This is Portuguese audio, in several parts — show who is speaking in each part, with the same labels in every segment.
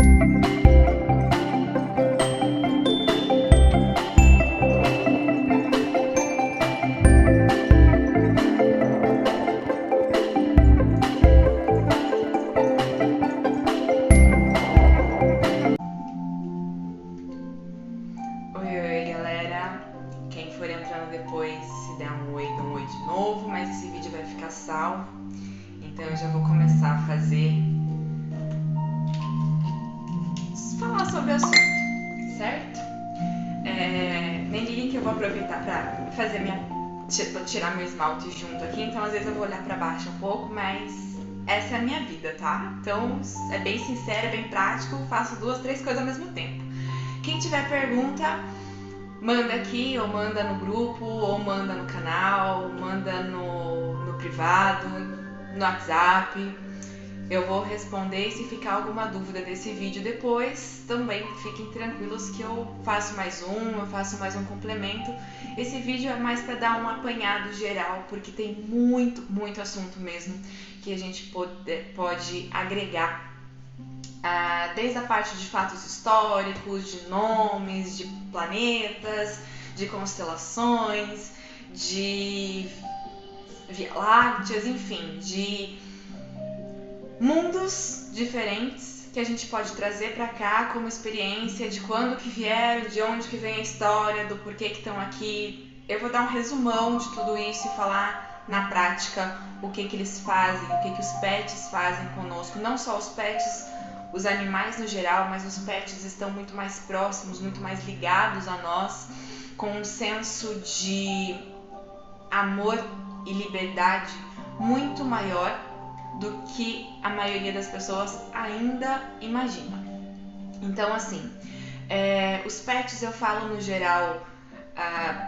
Speaker 1: Oi, galera. Quem for entrando depois, se der um oi, dá um oi de novo, mas esse vídeo vai ficar salvo. Então eu já vou começar a falar sobre o assunto, certo? Nem liguem que eu vou aproveitar pra tirar meu esmalte junto aqui, então às vezes eu vou olhar pra baixo um pouco, mas essa é a minha vida, tá? Então é bem sincero, é bem prático, faço 2, 3 coisas ao mesmo tempo. Quem tiver pergunta, manda aqui, ou manda no grupo, ou manda no canal, manda no privado, no WhatsApp. Eu vou responder, e se ficar alguma dúvida desse vídeo depois, também fiquem tranquilos que eu faço mais um complemento. Esse vídeo é mais para dar um apanhado geral, porque tem muito assunto mesmo que a gente pode agregar. Desde a parte de fatos históricos, de nomes, de planetas, de constelações, de Via Lácteas, enfim, de mundos diferentes que a gente pode trazer para cá como experiência de quando que vieram, de onde que vem a história, do porquê que estão aqui. Eu vou dar um resumão de tudo isso e falar na prática o que eles fazem, o que os pets fazem conosco. Não só os pets, os animais no geral, mas os pets estão muito mais próximos, muito mais ligados a nós, com um senso de amor e liberdade muito maior do que a maioria das pessoas ainda imagina. Então, assim, os pets eu falo no geral,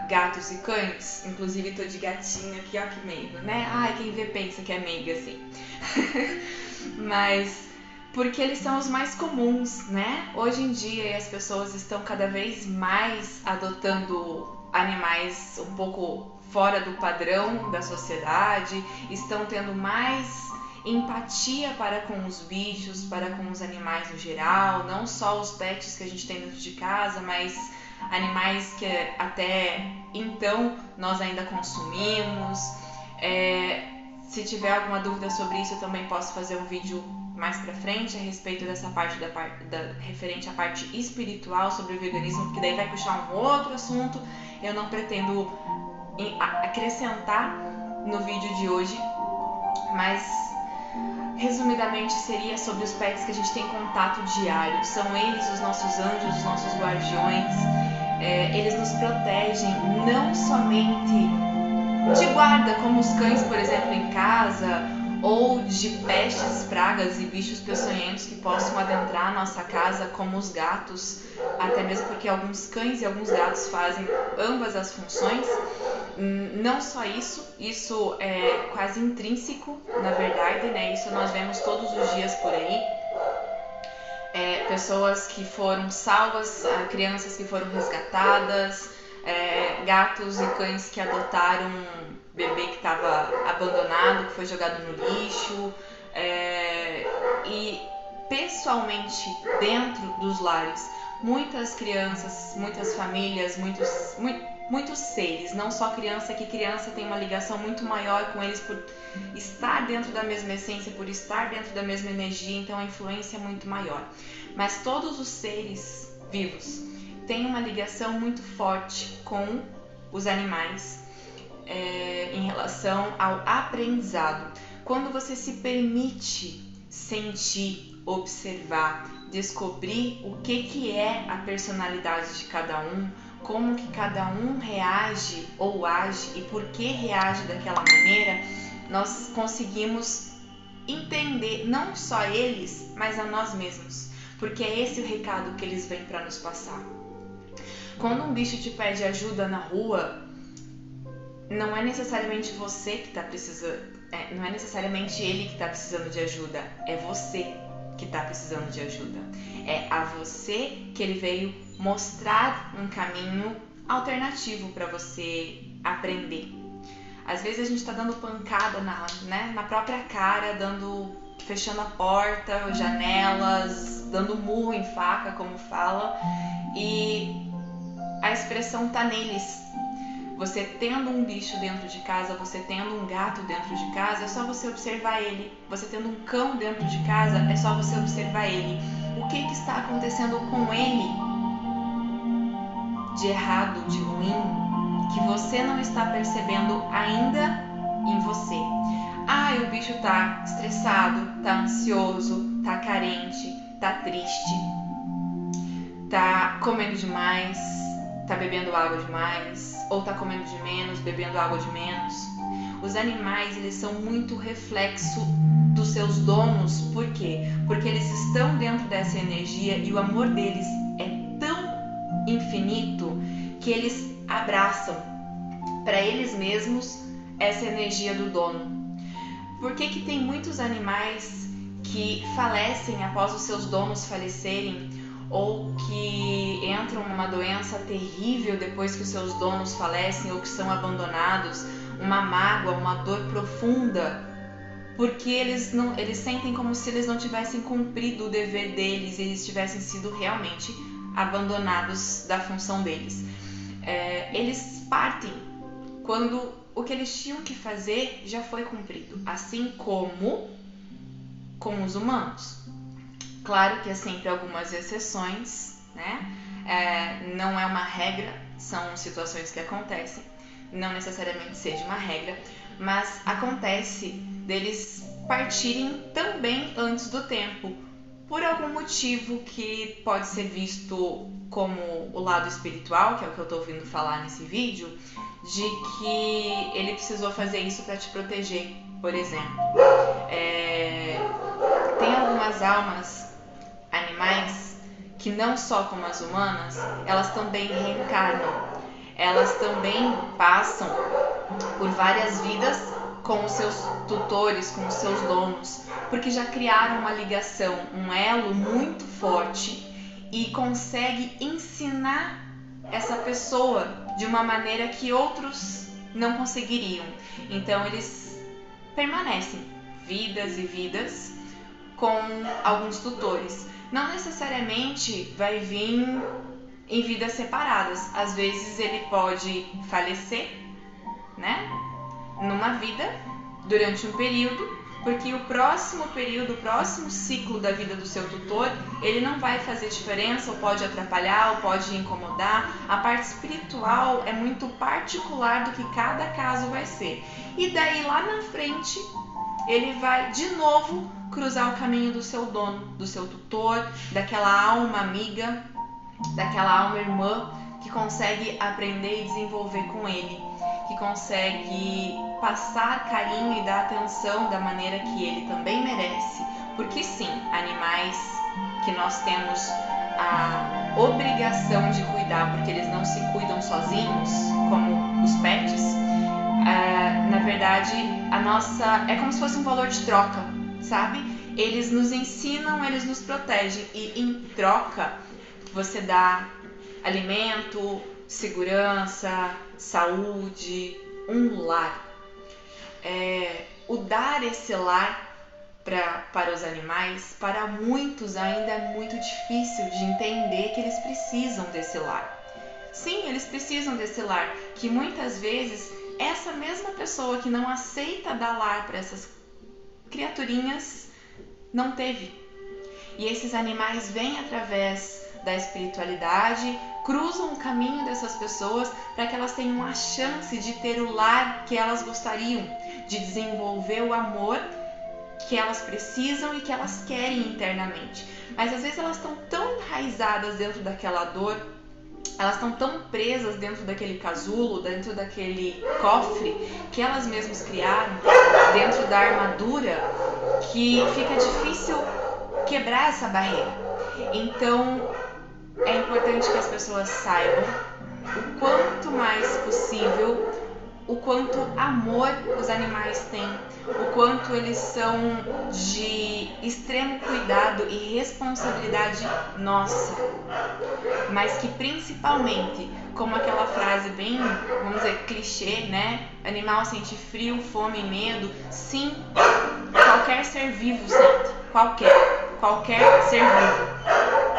Speaker 1: gatos e cães, inclusive tô de gatinho aqui, ó, que meigo, né? Ai, quem vê pensa que é meiga, assim. Mas porque eles são os mais comuns, né? Hoje em dia as pessoas estão cada vez mais adotando animais um pouco fora do padrão da sociedade, estão tendo mais empatia para com os bichos, para com os animais no geral, não só os pets que a gente tem dentro de casa, mas animais que até então nós ainda consumimos. Se tiver alguma dúvida sobre isso, eu também posso fazer um vídeo mais pra frente a respeito dessa parte referente à parte espiritual sobre o veganismo, porque daí vai puxar um outro assunto. Eu não pretendo acrescentar no vídeo de hoje, mas resumidamente seria sobre os pets que a gente tem contato diário. São eles os nossos anjos, os nossos guardiões. Eles nos protegem não somente de guarda, como os cães, por exemplo, em casa, ou de pestes, pragas e bichos peçonhentos que possam adentrar a nossa casa, como os gatos, até mesmo porque alguns cães e alguns gatos fazem ambas as funções. Não só isso é quase intrínseco, na verdade, né? Isso nós vemos todos os dias por aí. Pessoas que foram salvas, crianças que foram resgatadas, gatos e cães que adotaram um bebê que estava abandonado, que foi jogado no lixo. E pessoalmente, dentro dos lares, muitas crianças, muitas famílias, muitos seres, não só criança, que criança tem uma ligação muito maior com eles por estar dentro da mesma essência, por estar dentro da mesma energia, então a influência é muito maior. Mas todos os seres vivos têm uma ligação muito forte com os animais em relação ao aprendizado. Quando você se permite sentir, observar, descobrir o que é a personalidade de cada um, como que cada um reage ou age e por que reage daquela maneira, nós conseguimos entender não só eles, mas a nós mesmos, porque é esse o recado que eles vêm para nos passar. Quando um bicho te pede ajuda na rua, não é necessariamente você que está precisando, não é necessariamente ele que está precisando de ajuda, é você que está precisando de ajuda. É a você que ele veio mostrar um caminho alternativo para você aprender. Às vezes a gente está dando pancada na própria cara, fechando a porta, janelas, dando murro em faca, como fala, e a expressão tá neles. Você tendo um bicho dentro de casa, você tendo um gato dentro de casa, é só você observar ele. Você tendo um cão dentro de casa, é só você observar ele. O que está acontecendo com ele de errado, de ruim, que você não está percebendo ainda em você? Ah, o bicho tá estressado, tá ansioso, tá carente, tá triste, tá comendo demais, tá bebendo água demais, ou tá comendo de menos, bebendo água de menos. Os animais, eles são muito reflexo dos seus donos. Por quê? Porque eles estão dentro dessa energia e o amor deles é tão infinito que eles abraçam para eles mesmos essa energia do dono. Por que tem muitos animais que falecem após os seus donos falecerem, ou que entram numa doença terrível depois que os seus donos falecem ou que são abandonados, uma mágoa, uma dor profunda, porque eles sentem como se eles não tivessem cumprido o dever deles, eles tivessem sido realmente abandonados da função deles. Eles partem quando o que eles tinham que fazer já foi cumprido, assim como com os humanos. Claro que há sempre algumas exceções, né? Não é uma regra, são situações que acontecem, não necessariamente seja uma regra, mas acontece deles partirem também antes do tempo, por algum motivo que pode ser visto como o lado espiritual, que é o que eu estou ouvindo falar nesse vídeo, de que ele precisou fazer isso para te proteger, por exemplo. Tem algumas almas animais que não só como as humanas, elas também reencarnam, elas também passam por várias vidas com os seus tutores, com os seus donos, porque já criaram uma ligação, um elo muito forte e consegue ensinar essa pessoa de uma maneira que outros não conseguiriam. Então eles permanecem vidas e vidas com alguns tutores. Não necessariamente vai vir em vidas separadas. Às vezes ele pode falecer, né? Numa vida, durante um período, porque o próximo período, o próximo ciclo da vida do seu tutor, ele não vai fazer diferença, ou pode atrapalhar, ou pode incomodar. A parte espiritual é muito particular do que cada caso vai ser. E daí lá na frente, ele vai de novo cruzar o caminho do seu dono, do seu tutor, daquela alma amiga, daquela alma irmã que consegue aprender e desenvolver com ele, que consegue passar carinho e dar atenção da maneira que ele também merece. Porque sim, animais que nós temos a obrigação de cuidar, porque eles não se cuidam sozinhos, como os pets, na verdade, a nossa é como se fosse um valor de troca, sabe? Eles nos ensinam, eles nos protegem, e em troca você dá alimento, segurança, saúde, um lar. O dar esse lar para os animais, para muitos ainda é muito difícil de entender que eles precisam desse lar. Sim, eles precisam desse lar, que muitas vezes essa mesma pessoa que não aceita dar lar para essas criaturinhas não teve. E esses animais vêm através da espiritualidade, cruzam o caminho dessas pessoas para que elas tenham a chance de ter o lar que elas gostariam, de desenvolver o amor que elas precisam e que elas querem internamente. Mas às vezes elas estão tão enraizadas dentro daquela dor, elas estão tão presas dentro daquele casulo, dentro daquele cofre que elas mesmas criaram, dentro da armadura, que fica difícil quebrar essa barreira. Então é importante que as pessoas saibam o quanto mais possível, o quanto amor os animais têm, o quanto eles são de extremo cuidado e responsabilidade nossa, mas que principalmente, como aquela frase bem, vamos dizer, clichê, né? Animal sente frio, fome e medo. Sim, qualquer ser vivo sente, qualquer. qualquer ser vivo.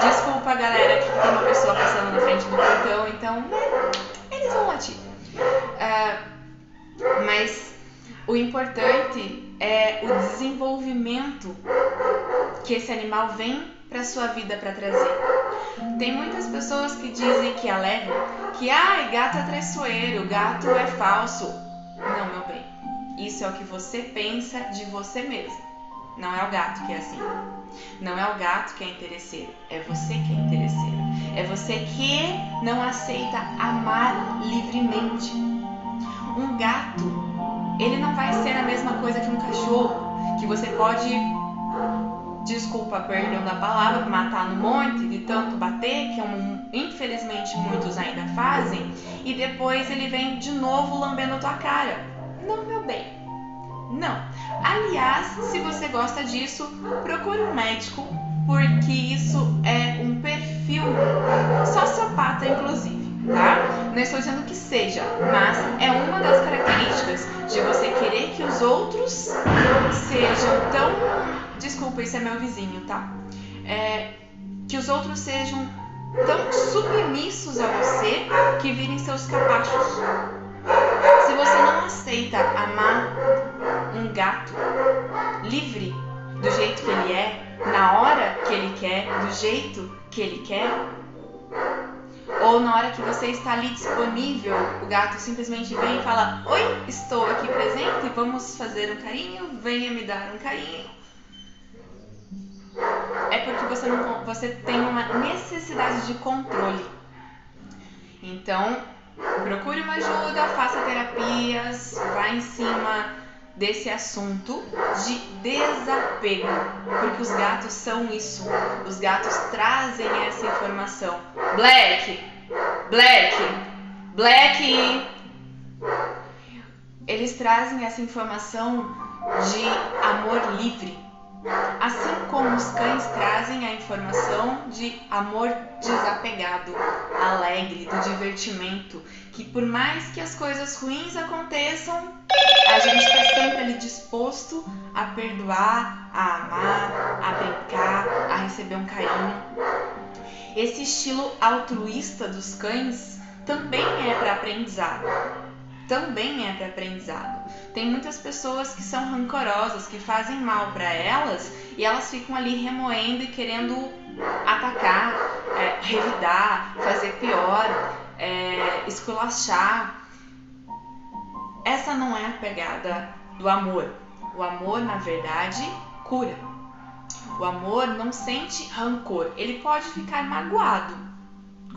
Speaker 1: Desculpa, galera, que tem uma pessoa passando na frente do portão, então, né, eles vão latir. Mas o importante é o desenvolvimento que esse animal vem para sua vida para trazer. Tem muitas pessoas que dizem, que alegam, que gato é traiçoeiro, gato é falso. Não, meu bem, isso é o que você pensa de você mesmo. Não é o gato que é assim. Não é o gato que é interesseiro, é você que é interesseiro. É você que não aceita amar livremente. Um gato, ele não vai ser a mesma coisa que um cachorro, que você pode, desculpa, perdão da palavra, matar no monte de tanto bater, que infelizmente muitos ainda fazem, e depois ele vem de novo lambendo a tua cara. Não, meu bem. Não. Aliás, se você gosta disso, procure um médico, porque isso é um perfil sociopata, inclusive, tá? Não estou dizendo que seja, mas é uma das características de você querer que os outros sejam tão... Desculpa, isso é meu vizinho, tá? Que os outros sejam tão submissos a você que virem seus capachos. Se você não aceita amar um gato livre, do jeito que ele é, na hora que ele quer, do jeito que ele quer, ou na hora que você está ali disponível, o gato simplesmente vem e fala: oi, estou aqui presente, vamos fazer um carinho, venha me dar um carinho. É porque você tem uma necessidade de controle. Então, procure uma ajuda, faça terapias, vá em cima desse assunto de desapego, porque os gatos são isso. Os gatos trazem essa informação. Black. Eles trazem essa informação de amor livre. Assim como os cães trazem a informação de amor desapegado, alegre, do divertimento, que por mais que as coisas ruins aconteçam, a gente está sempre ali disposto a perdoar, a amar, a brincar, a receber um carinho. Esse estilo altruísta dos cães também é para aprendizado. Tem muitas pessoas que são rancorosas, que fazem mal para elas e elas ficam ali remoendo e querendo atacar, revidar, fazer pior, esculachar. Essa não é a pegada do amor. O amor, na verdade, cura. O amor não sente rancor. Ele pode ficar magoado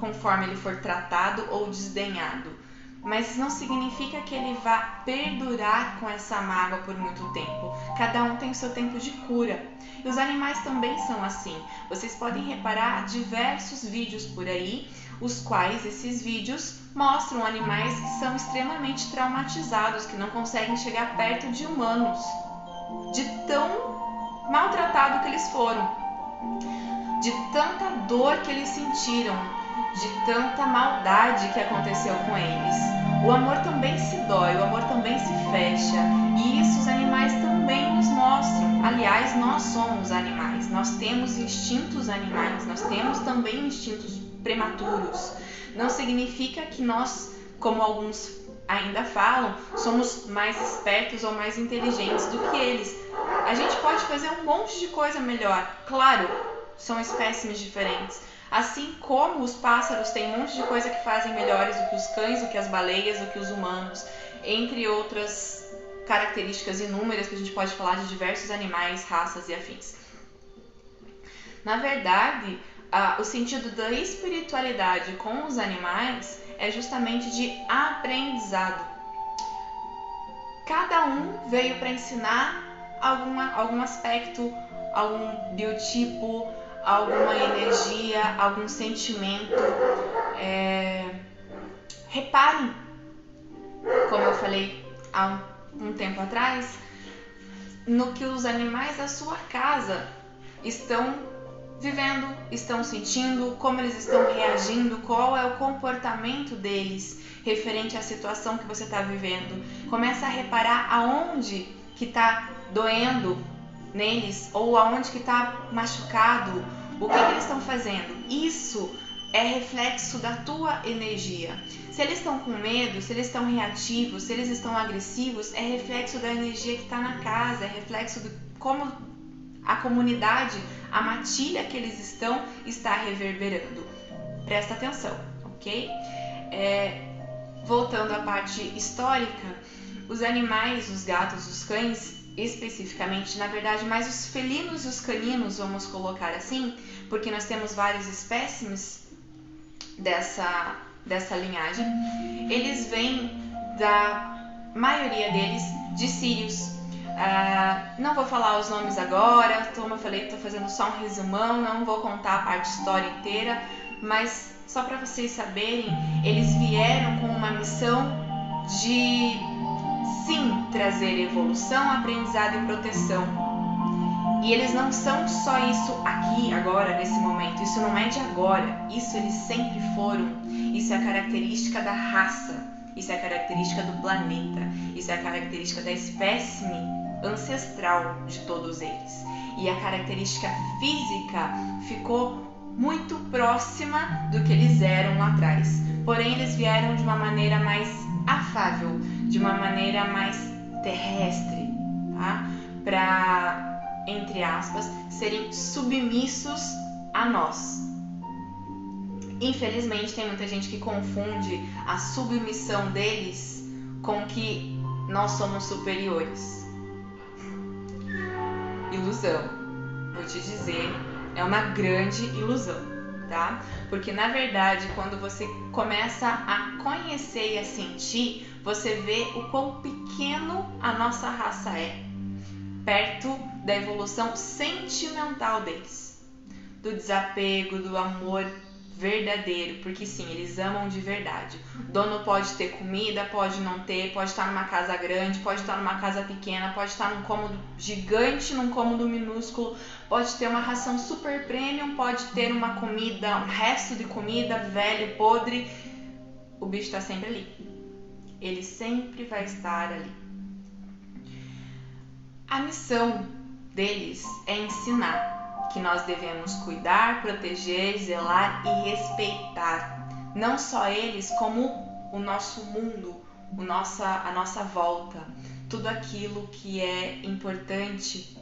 Speaker 1: conforme ele for tratado ou desdenhado, mas não significa que ele vá perdurar com essa mágoa por muito tempo. Cada um tem o seu tempo de cura. E os animais também são assim. Vocês podem reparar diversos vídeos por aí, os quais esses vídeos mostram animais que são extremamente traumatizados, que não conseguem chegar perto de humanos, de tão maltratado que eles foram, de tanta dor que eles sentiram, de tanta maldade que aconteceu com eles. O amor também se dói, o amor também se fecha, e isso os animais também nos mostram. Aliás, nós somos animais, nós temos instintos animais, nós temos também instintos prematuros. Não significa que nós, como alguns ainda falam, somos mais espertos ou mais inteligentes do que eles. A gente pode fazer um monte de coisa melhor. Claro, são espécimes diferentes. Assim como os pássaros têm um monte de coisa que fazem melhores do que os cães, do que as baleias, do que os humanos, entre outras características inúmeras que a gente pode falar de diversos animais, raças e afins. Na verdade, o sentido da espiritualidade com os animais é justamente de aprendizado. Cada um veio para ensinar algum aspecto, algum biotipo, alguma energia, algum sentimento. Reparem, como eu falei há um tempo atrás, no que os animais da sua casa estão vivendo, estão sentindo, como eles estão reagindo, qual é o comportamento deles referente à situação que você está vivendo. Começa a reparar aonde que está doendo neles, ou aonde que está machucado, o que eles estão fazendo. Isso é reflexo da tua energia. Se eles estão com medo, se eles estão reativos, se eles estão agressivos, é reflexo da energia que está na casa, é reflexo de como a comunidade, a matilha que eles estão, está reverberando. Presta atenção, ok? Voltando à parte histórica, os animais, os gatos, os cães, especificamente, na verdade, mais os felinos e os caninos, vamos colocar assim, porque nós temos vários espécimes dessa linhagem, eles vêm, da maioria deles, de sírios. Não vou falar os nomes agora, como eu falei, estou fazendo só um resumão, não vou contar a parte história inteira, mas só para vocês saberem, eles vieram com uma missão de, sim, trazer evolução, aprendizado e proteção. E eles não são só isso aqui, agora, nesse momento. Isso não é de agora. Isso eles sempre foram. Isso é a característica da raça. Isso é a característica do planeta. Isso é a característica da espécime ancestral de todos eles. E a característica física ficou muito próxima do que eles eram lá atrás. Porém, eles vieram de uma maneira mais afável, de uma maneira mais terrestre, tá? Para, entre aspas, serem submissos a nós. Infelizmente, tem muita gente que confunde a submissão deles com que nós somos superiores. Ilusão, vou te dizer, é uma grande ilusão, tá? Porque na verdade, quando você começa a conhecer e a sentir, você vê o quão pequeno a nossa raça é, perto da evolução sentimental deles, do desapego, do amor verdadeiro, porque sim, eles amam de verdade. O dono pode ter comida, pode não ter, pode estar numa casa grande, pode estar numa casa pequena, pode estar num cômodo gigante, num cômodo minúsculo, pode ter uma ração super premium, pode ter uma comida, um resto de comida velho, podre, o bicho está sempre ali. Ele sempre vai estar ali. A missão deles é ensinar que nós devemos cuidar, proteger, zelar e respeitar. Não só eles, como o nosso mundo, a nossa volta. Tudo aquilo que é importante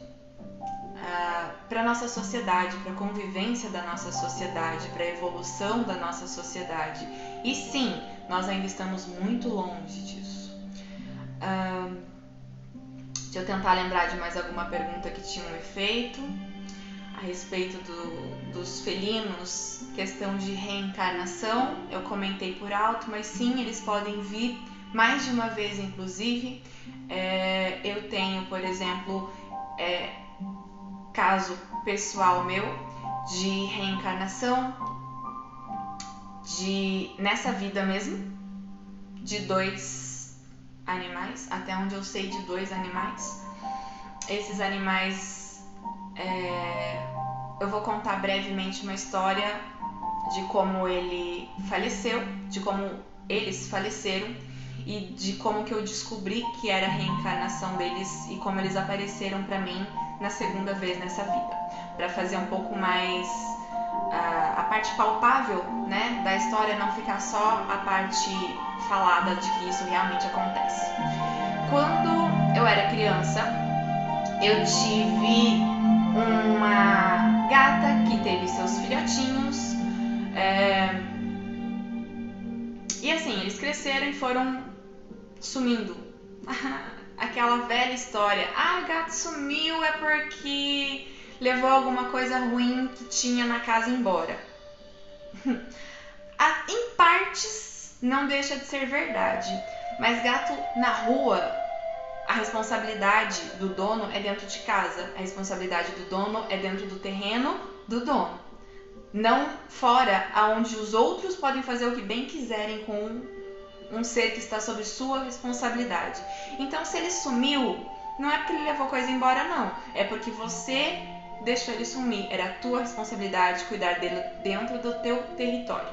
Speaker 1: para a nossa sociedade, para a convivência da nossa sociedade, para a evolução da nossa sociedade. E sim, nós ainda estamos muito longe disso. Deixa eu tentar lembrar de mais alguma pergunta que tinha um efeito. A respeito dos felinos, questão de reencarnação, eu comentei por alto, mas sim, eles podem vir mais de uma vez, inclusive. Eu tenho, por exemplo, caso pessoal meu de reencarnação, nessa vida mesmo, de 2 animais, até onde eu sei de 2 animais. Esses animais... eu vou contar brevemente uma história de como ele faleceu, de como eles faleceram e de como que eu descobri que era a reencarnação deles e como eles apareceram para mim na segunda vez nessa vida, para fazer um pouco mais a parte palpável, né, da história, não ficar só a parte falada de que isso realmente acontece. Quando eu era criança, eu tive uma gata que teve seus filhotinhos, e assim, eles cresceram e foram sumindo. Aquela velha história, o gato sumiu é porque levou alguma coisa ruim que tinha na casa embora. Em partes não deixa de ser verdade, mas gato na rua, a responsabilidade do dono é dentro de casa, a responsabilidade do dono é dentro do terreno do dono, não fora, aonde os outros podem fazer o que bem quiserem com um ser que está sob sua responsabilidade. Então, se ele sumiu, não é porque ele levou coisa embora, não, é porque você deixou ele sumir, era a tua responsabilidade cuidar dele dentro do teu território.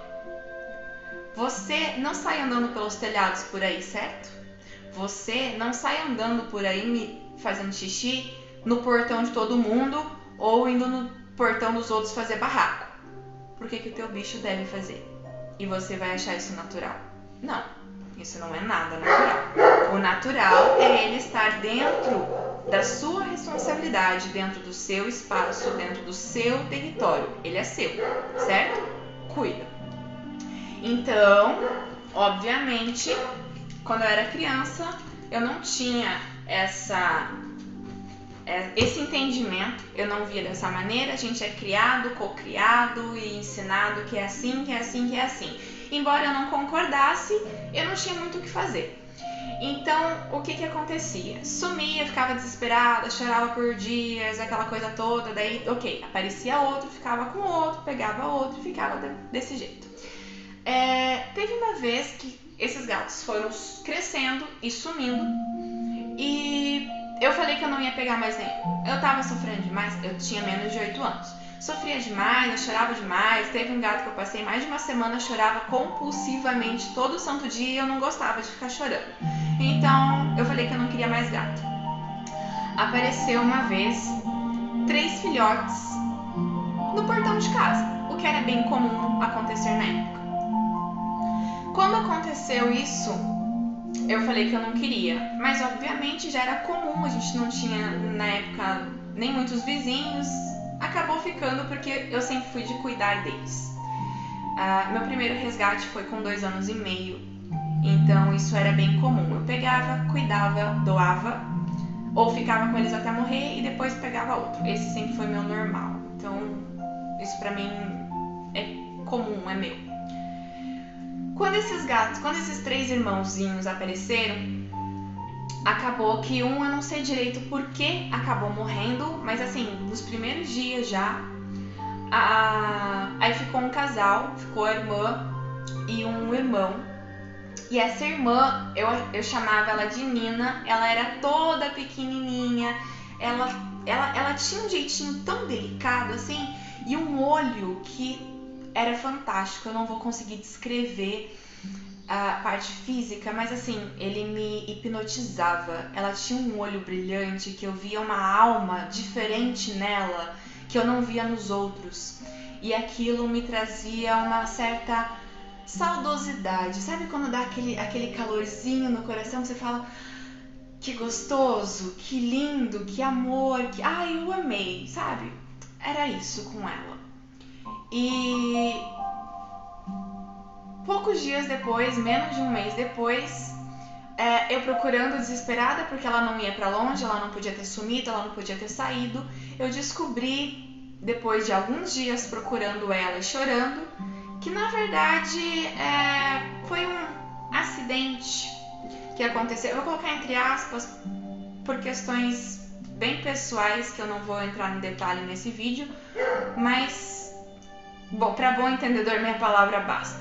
Speaker 1: Você não sai andando pelos telhados por aí, certo? Você não sai andando por aí fazendo xixi no portão de todo mundo ou indo no portão dos outros fazer barraco. Por que o teu bicho deve fazer? E você vai achar isso natural? Não, isso não é nada natural. O natural é ele estar dentro da sua responsabilidade, dentro do seu espaço, dentro do seu território. Ele é seu, certo? Cuida. Então, obviamente, quando eu era criança, eu não tinha esse entendimento, eu não via dessa maneira. A gente é criado, co-criado e ensinado que é assim, que é assim, que é assim. Embora eu não concordasse, eu não tinha muito o que fazer. Então, o que acontecia? Sumia, ficava desesperada, chorava por dias, aquela coisa toda. Daí, ok, aparecia outro, ficava com outro, pegava outro e ficava desse jeito. Teve uma vez que esses gatos foram crescendo e sumindo e eu falei que eu não ia pegar mais nenhum. Eu tava sofrendo demais, eu tinha menos de 8 anos. Sofria demais, eu chorava demais. Teve um gato que eu passei mais de uma semana, chorava compulsivamente todo santo dia e eu não gostava de ficar chorando. Então eu falei que eu não queria mais gato. Apareceu uma vez 3 filhotes no portão de casa, o que era bem comum acontecer na época. Quando aconteceu isso, eu falei que eu não queria, mas obviamente já era comum, a gente não tinha na época nem muitos vizinhos, acabou ficando porque eu sempre fui de cuidar deles. Meu primeiro resgate foi com 2 anos e meio, então isso era bem comum. Eu pegava, cuidava, doava, ou ficava com eles até morrer e depois pegava outro. Esse sempre foi meu normal, então isso pra mim é comum, é meu. Quando esses 3 irmãozinhos apareceram, acabou que eu não sei direito por que acabou morrendo, mas assim, nos primeiros dias já, aí ficou um casal, ficou a irmã e um irmão. E essa irmã, eu chamava ela de Nina, ela era toda pequenininha, ela tinha um jeitinho tão delicado assim, e um olho que era fantástico. Eu não vou conseguir descrever a parte física, mas assim, ele me hipnotizava. Ela tinha um olho brilhante, que eu via uma alma diferente nela, que eu não via nos outros. E aquilo me trazia uma certa saudosidade. Sabe quando dá aquele calorzinho no coração, você fala, que gostoso, que lindo, que amor, eu amei, sabe? Era isso com ela. E poucos dias depois, menos de um mês depois, eu procurando desesperada, porque ela não ia pra longe, ela não podia ter sumido, ela não podia ter saído, eu descobri, depois de alguns dias procurando ela e chorando, que na verdade foi um acidente que aconteceu. Eu vou colocar entre aspas, por questões bem pessoais, que eu não vou entrar em detalhe nesse vídeo, mas para bom entendedor, minha palavra basta.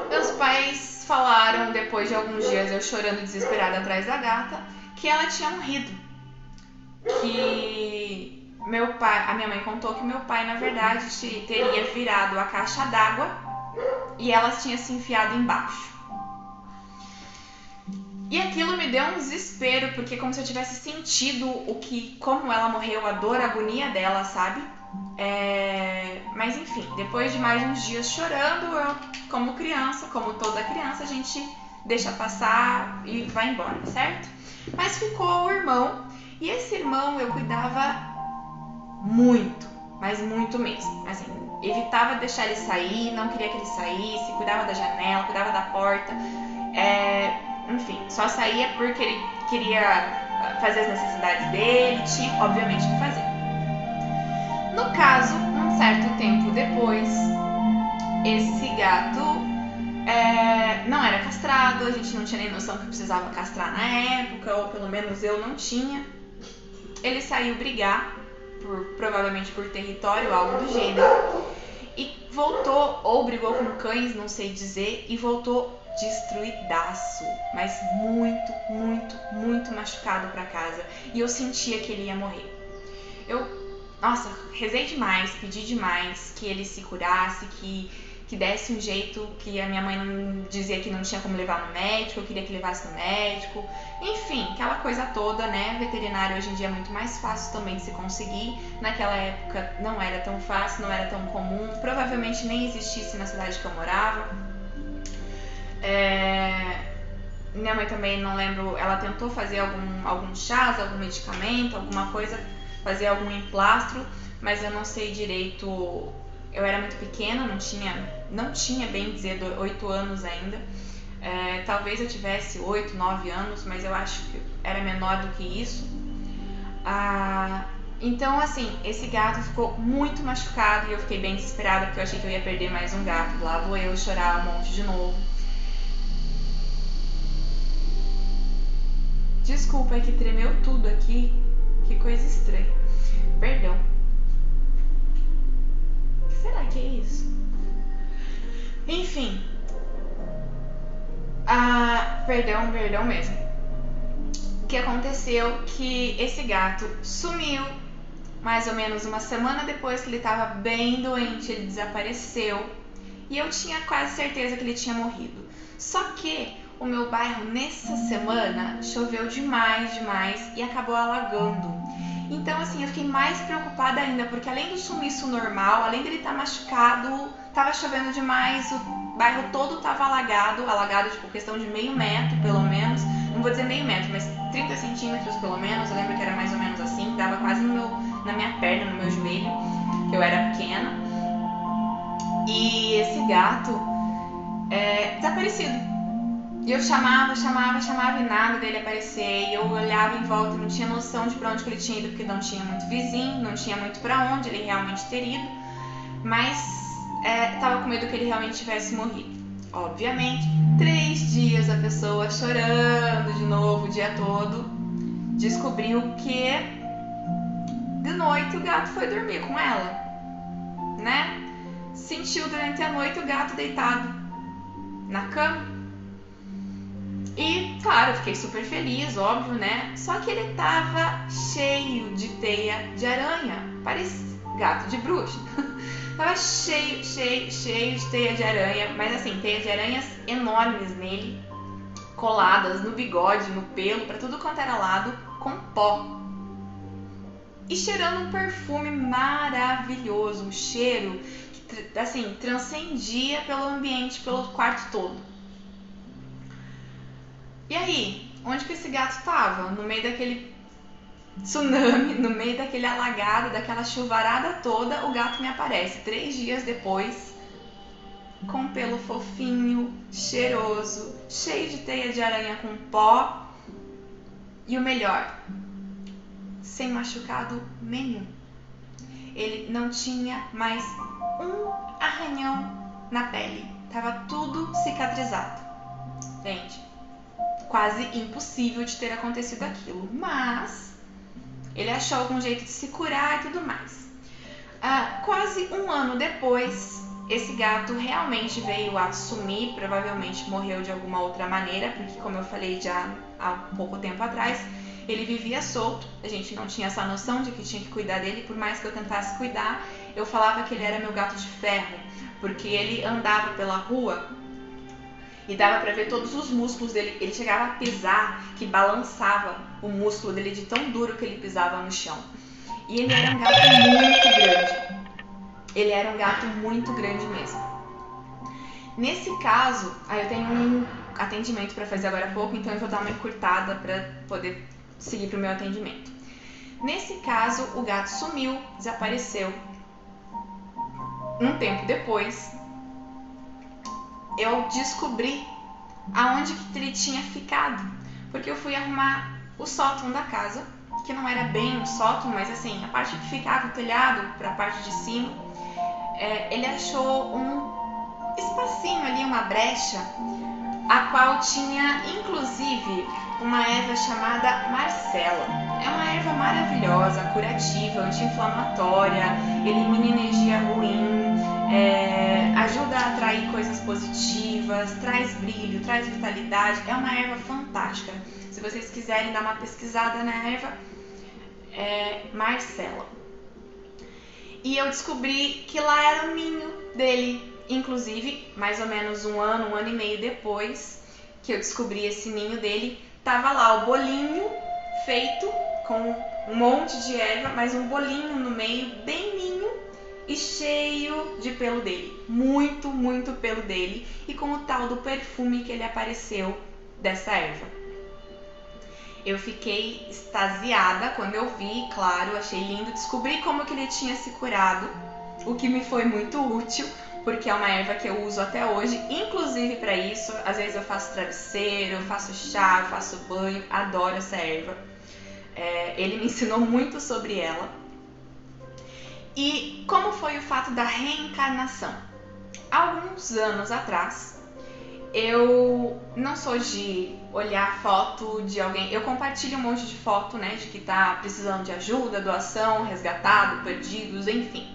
Speaker 1: Meus pais falaram, depois de alguns dias eu chorando desesperada atrás da gata, que ela tinha morrido. Que a minha mãe contou que meu pai, na verdade, teria virado a caixa d'água e ela tinha se enfiado embaixo. E aquilo me deu um desespero, porque como se eu tivesse sentido como ela morreu, a dor, a agonia dela, sabe? Mas enfim, depois de mais uns dias chorando, eu, como criança, como toda criança, a gente deixa passar e vai embora, certo? Mas ficou o irmão, e esse irmão eu cuidava muito, mas muito mesmo. Assim, evitava deixar ele sair, não queria que ele saísse, cuidava da janela, cuidava da porta, enfim, só saía porque ele queria fazer as necessidades dele, tinha obviamente que fazer. No caso, um certo tempo depois, esse gato não era castrado, a gente não tinha nem noção que precisava castrar na época, ou pelo menos eu não tinha. Ele saiu brigar, provavelmente por território, algo do gênero, e voltou, ou brigou com cães, não sei dizer, e voltou destruidaço, mas muito, muito, muito machucado pra casa, e eu sentia que ele ia morrer. Nossa, rezei demais, pedi demais que ele se curasse, que que desse um jeito, que a minha mãe não dizia que não tinha como levar no médico, eu queria que levasse no médico. Enfim, aquela coisa toda, né? Veterinário hoje em dia é muito mais fácil também de se conseguir. Naquela época não era tão fácil, não era tão comum. Provavelmente nem existisse na cidade que eu morava. Minha mãe também, não lembro, ela tentou fazer algum chás, algum medicamento, alguma coisa, fazer algum emplastro, mas eu não sei direito. Eu era muito pequena, não tinha bem dizer 8 anos ainda. Talvez eu tivesse 8, 9 anos, mas eu acho que era menor do que isso. Então, assim, esse gato ficou muito machucado e eu fiquei bem desesperada porque eu achei que eu ia perder mais um gato. Lá vou eu chorar um monte de novo. Desculpa, é que tremeu tudo aqui. Que coisa estranha. Perdão. O que será que é isso? Enfim. Perdão mesmo. O que aconteceu que esse gato sumiu. Mais ou menos uma semana depois que ele estava bem doente, ele desapareceu. E eu tinha quase certeza que ele tinha morrido. Só que o meu bairro nessa semana choveu demais e acabou alagando. Então assim, eu fiquei mais preocupada ainda, porque além do sumiço normal, além dele estar machucado, estava chovendo demais, o bairro todo estava alagado tipo questão de meio metro pelo menos, não vou dizer meio metro, mas 30 centímetros pelo menos, eu lembro que era mais ou menos assim, dava quase na minha perna, no meu joelho, que eu era pequena. E esse gato desaparecido. E eu chamava e nada dele aparecer. E eu olhava em volta e não tinha noção de pra onde que ele tinha ido, porque não tinha muito vizinho, não tinha muito pra onde ele realmente ter ido. Mas tava com medo que ele realmente tivesse morrido. Obviamente, 3 dias a pessoa chorando de novo o dia todo, descobriu que de noite o gato foi dormir com ela, né? Sentiu durante a noite o gato deitado na cama. E, claro, eu fiquei super feliz, óbvio, né? Só que ele tava cheio de teia de aranha. Parecia gato de bruxa. Tava cheio de teia de aranha. Mas assim, teia de aranhas enormes nele, coladas no bigode, no pelo, pra tudo quanto era lado, com pó. E cheirando um perfume maravilhoso. Um cheiro que, assim, transcendia pelo ambiente, pelo quarto todo. E aí, onde que esse gato estava? No meio daquele tsunami, no meio daquele alagado, daquela chuvarada toda, o gato me aparece 3 dias depois, com pelo fofinho, cheiroso, cheio de teia de aranha com pó. E o melhor, sem machucado nenhum. Ele não tinha mais um arranhão na pele. Tava tudo cicatrizado. Gente, quase impossível de ter acontecido aquilo, mas ele achou algum jeito de se curar e tudo mais. Quase um ano depois, esse gato realmente veio a sumir, provavelmente morreu de alguma outra maneira, porque como eu falei já há pouco tempo atrás, ele vivia solto, a gente não tinha essa noção de que tinha que cuidar dele, por mais que eu tentasse cuidar, eu falava que ele era meu gato de ferro, porque ele andava pela rua e dava pra ver todos os músculos dele. Ele chegava a pisar, que balançava o músculo dele de tão duro que ele pisava no chão. E ele era um gato muito grande. Ele era um gato muito grande mesmo. Nesse caso, eu tenho um atendimento pra fazer agora há pouco, então eu vou dar uma encurtada pra poder seguir pro meu atendimento. Nesse caso, o gato sumiu, desapareceu. Um tempo depois, eu descobri aonde que ele tinha ficado, porque eu fui arrumar o sótão da casa, que não era bem um sótão, mas assim, a parte que ficava o telhado para a parte de cima, ele achou um espacinho ali, uma brecha, a qual tinha inclusive uma erva chamada Marcela. É uma erva maravilhosa, curativa, anti-inflamatória, elimina energia ruim, ajuda a atrair coisas positivas, traz brilho, traz vitalidade. É uma erva fantástica. Se vocês quiserem dar uma pesquisada na erva, Marcela. E eu descobri que lá era o ninho dele. Inclusive, mais ou menos um ano e meio depois que eu descobri esse ninho dele, tava lá o bolinho feito com um monte de erva, mas um bolinho no meio, bem ninho e cheio de pelo dele. Muito, muito pelo dele. E com o tal do perfume que ele apareceu dessa erva. Eu fiquei extasiada quando eu vi, claro, achei lindo. Descobri como que ele tinha se curado, o que me foi muito útil, porque é uma erva que eu uso até hoje, inclusive para isso. Às vezes eu faço travesseiro, eu faço chá, eu faço banho, adoro essa erva. Ele me ensinou muito sobre ela. E como foi o fato da reencarnação? Alguns anos atrás, eu não sou de olhar foto de alguém. Eu compartilho um monte de foto, né, de que tá precisando de ajuda, doação, resgatado, perdidos, enfim.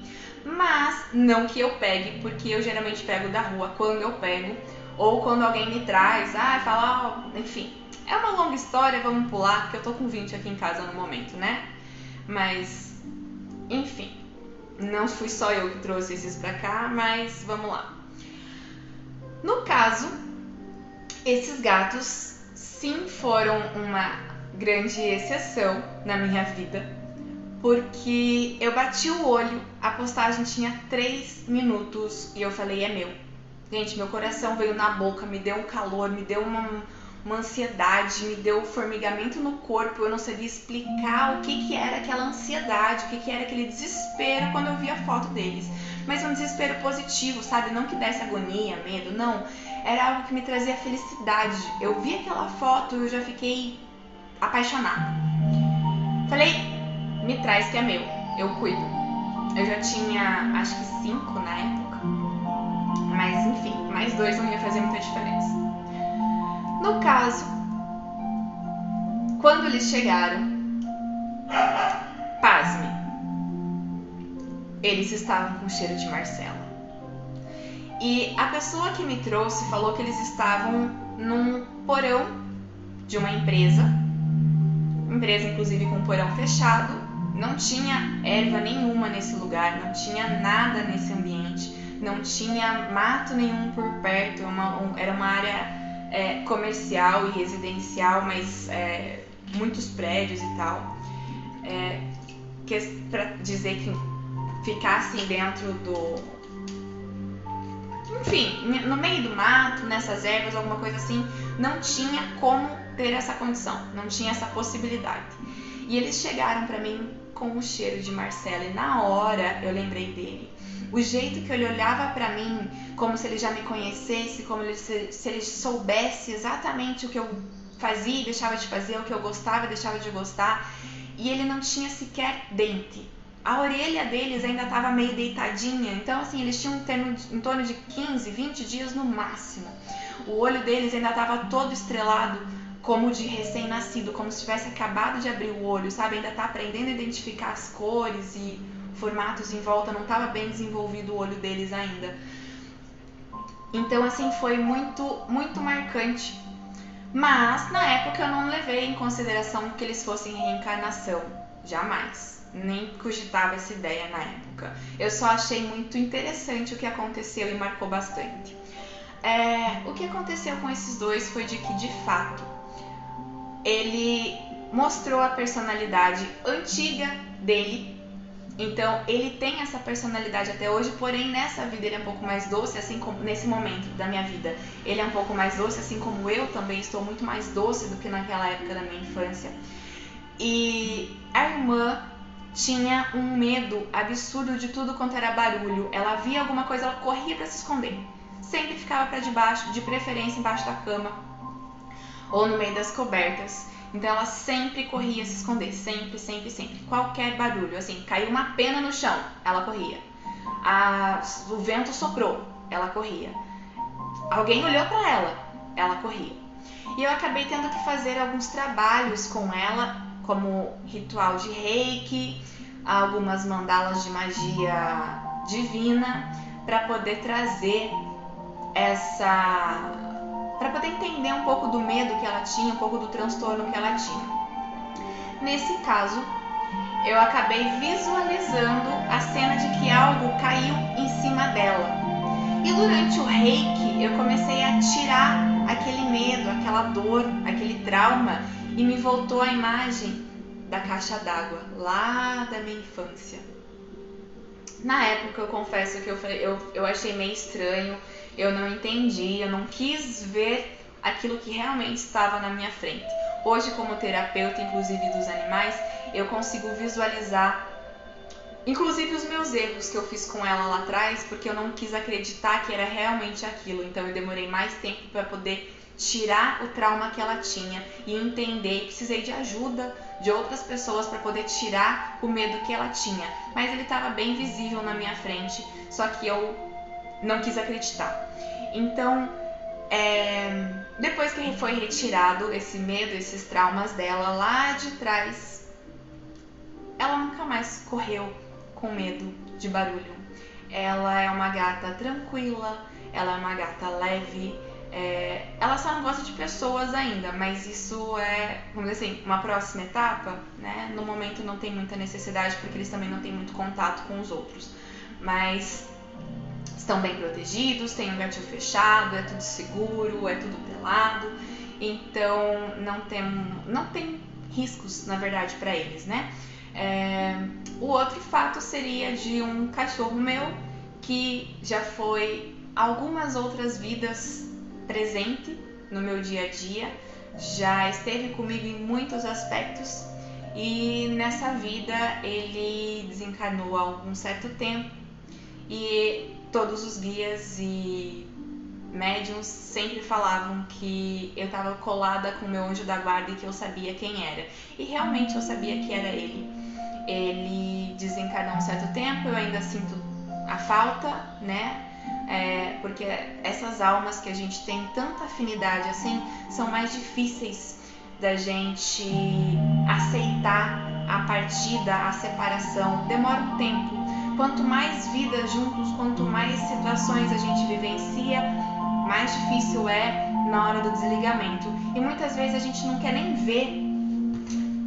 Speaker 1: Mas não que eu pegue, porque eu geralmente pego da rua quando eu pego, ou quando alguém me traz, fala, enfim. É uma longa história, vamos pular, porque eu tô com 20 aqui em casa no momento, né? Mas, enfim, não fui só eu que trouxe esses pra cá, mas vamos lá. No caso, esses gatos sim foram uma grande exceção na minha vida, porque eu bati o olho, a postagem tinha 3 minutos e eu falei, é meu. Gente, meu coração veio na boca, me deu um calor, me deu uma ansiedade, me deu formigamento no corpo. Eu não sabia explicar o que era aquela ansiedade, o que era aquele desespero quando eu vi a foto deles. Mas um desespero positivo, sabe? Não que desse agonia, medo, não. Era algo que me trazia felicidade. Eu vi aquela foto e eu já fiquei apaixonada. Falei, me traz que é meu, eu cuido. Eu já tinha, acho que 5 na época. Mas enfim, mais 2 não ia fazer muita diferença. No caso, quando eles chegaram, pasme, eles estavam com cheiro de Marcela. E a pessoa que me trouxe falou que eles estavam num porão de uma empresa inclusive com um porão fechado, não tinha erva nenhuma nesse lugar, não tinha nada nesse ambiente, não tinha mato nenhum por perto, era uma área comercial e residencial, mas muitos prédios e tal, para dizer que ficassem dentro do... Enfim, no meio do mato, nessas ervas, alguma coisa assim, não tinha como ter essa condição, não tinha essa possibilidade. E eles chegaram para mim com o cheiro de Marcela e na hora eu lembrei dele. O jeito que ele olhava para mim, como se ele já me conhecesse, como se ele soubesse exatamente o que eu fazia e deixava de fazer, o que eu gostava e deixava de gostar. E ele não tinha sequer dente. A orelha deles ainda estava meio deitadinha, então assim, eles tinham em torno de 15, 20 dias no máximo. O olho deles ainda estava todo estrelado, como de recém-nascido, como se tivesse acabado de abrir o olho, sabe? Ainda está aprendendo a identificar as cores e formatos em volta, não estava bem desenvolvido o olho deles ainda. Então assim, foi muito, muito marcante. Mas na época eu não levei em consideração que eles fossem reencarnação, jamais. Nem cogitava essa ideia na época. Eu só achei muito interessante o que aconteceu e marcou bastante. O que aconteceu com esses dois foi de que, de fato, ele mostrou a personalidade antiga dele. Então, ele tem essa personalidade até hoje, porém, nessa vida ele é um pouco mais doce, assim como nesse momento da minha vida. Ele é um pouco mais doce, assim como eu também estou muito mais doce do que naquela época da minha infância. E a irmã tinha um medo absurdo de tudo quanto era barulho. Ela via alguma coisa, ela corria para se esconder. Sempre ficava para debaixo, de preferência embaixo da cama ou no meio das cobertas. Então ela sempre corria se esconder, sempre, sempre, sempre. Qualquer barulho, assim, caiu uma pena no chão, ela corria. O vento soprou, ela corria. Alguém olhou para ela corria. E eu acabei tendo que fazer alguns trabalhos com ela, como ritual de reiki, algumas mandalas de magia divina, para poder trazer para poder entender um pouco do medo que ela tinha, um pouco do transtorno que ela tinha. Nesse caso, eu acabei visualizando a cena de que algo caiu em cima dela. E durante o reiki, eu comecei a tirar aquele medo, aquela dor, aquele trauma, e me voltou a imagem da caixa d'água, lá da minha infância. Na época, eu confesso que eu achei meio estranho, eu não entendi, eu não quis ver aquilo que realmente estava na minha frente. Hoje, como terapeuta, inclusive dos animais, eu consigo visualizar, inclusive os meus erros que eu fiz com ela lá atrás, porque eu não quis acreditar que era realmente aquilo. Então eu demorei mais tempo para poder tirar o trauma que ela tinha e entender. Precisei de ajuda de outras pessoas para poder tirar o medo que ela tinha. Mas ele estava bem visível na minha frente, só que eu não quis acreditar. Então, depois que foi retirado esse medo, esses traumas dela lá de trás, ela nunca mais correu com medo de barulho. Ela é uma gata tranquila, ela é uma gata leve, ela só não gosta de pessoas ainda, mas isso é, vamos dizer assim, uma próxima etapa, né? No momento não tem muita necessidade, porque eles também não têm muito contato com os outros, mas estão bem protegidos, tem um gatinho fechado, é tudo seguro, é tudo pelado, então não tem riscos, na verdade, para eles, né? O outro fato seria de um cachorro meu que já foi algumas outras vidas presente no meu dia a dia, já esteve comigo em muitos aspectos e nessa vida ele desencarnou há algum certo tempo e todos os guias e médiums sempre falavam que eu estava colada com o meu anjo da guarda e que eu sabia quem era. E realmente eu sabia que era ele. Ele desencarnou há um certo tempo, eu ainda sinto a falta, né? Porque essas almas que a gente tem tanta afinidade assim, são mais difíceis da gente aceitar a partida, a separação. Demora um tempo. Quanto mais vidas juntos, quanto mais situações a gente vivencia, mais difícil é na hora do desligamento. E muitas vezes a gente não quer nem ver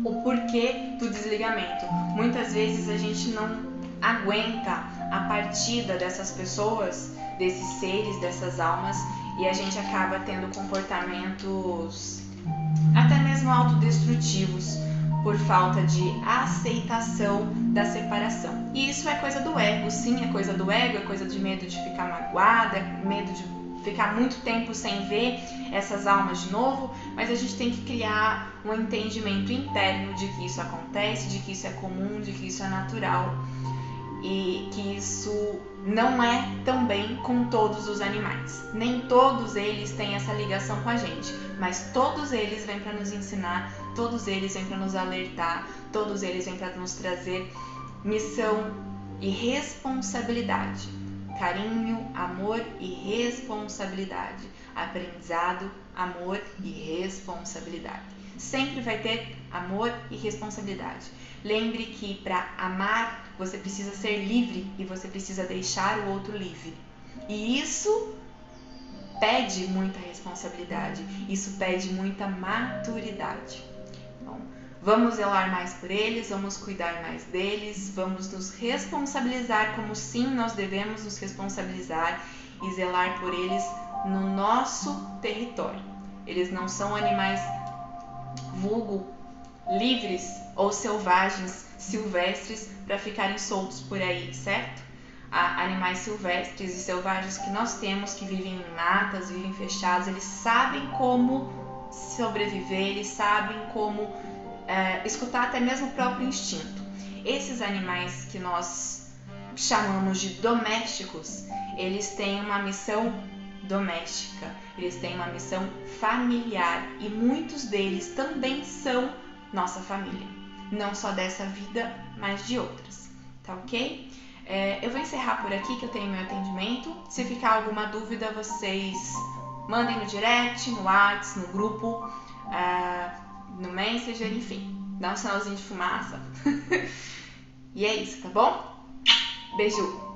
Speaker 1: o porquê do desligamento. Muitas vezes a gente não aguenta a partida dessas pessoas, desses seres, dessas almas, e a gente acaba tendo comportamentos até mesmo autodestrutivos por falta de aceitação da separação. E isso é coisa do ego, sim, é coisa do ego, é coisa de medo de ficar magoada, é medo de ficar muito tempo sem ver essas almas de novo, mas a gente tem que criar um entendimento interno de que isso acontece, de que isso é comum, de que isso é natural e que isso não é também com todos os animais. Nem todos eles têm essa ligação com a gente, mas todos eles vêm para nos ensinar, todos eles vêm para nos alertar, todos eles vêm para nos trazer missão e responsabilidade. Carinho, amor e responsabilidade. Aprendizado, amor e responsabilidade. Sempre vai ter amor e responsabilidade. Lembre que para amar você precisa ser livre e você precisa deixar o outro livre. E isso pede muita responsabilidade, isso pede muita maturidade. Então, vamos zelar mais por eles, vamos cuidar mais deles, vamos nos responsabilizar como sim nós devemos nos responsabilizar e zelar por eles no nosso território. Eles não são animais vulgo livres ou selvagens, silvestres, para ficarem soltos por aí, certo? Há animais silvestres e selvagens que nós temos, que vivem em matas, vivem fechados, eles sabem como sobreviver, eles sabem como escutar até mesmo o próprio instinto. Esses animais que nós chamamos de domésticos, eles têm uma missão doméstica, eles têm uma missão familiar e muitos deles também são nossa família, não só dessa vida, mas de outras, tá ok? Eu vou encerrar por aqui que eu tenho meu atendimento. Se ficar alguma dúvida, vocês mandem no direct, no WhatsApp, no grupo, no Messenger, enfim, dá um sinalzinho de fumaça. E é isso, tá bom? Beijo!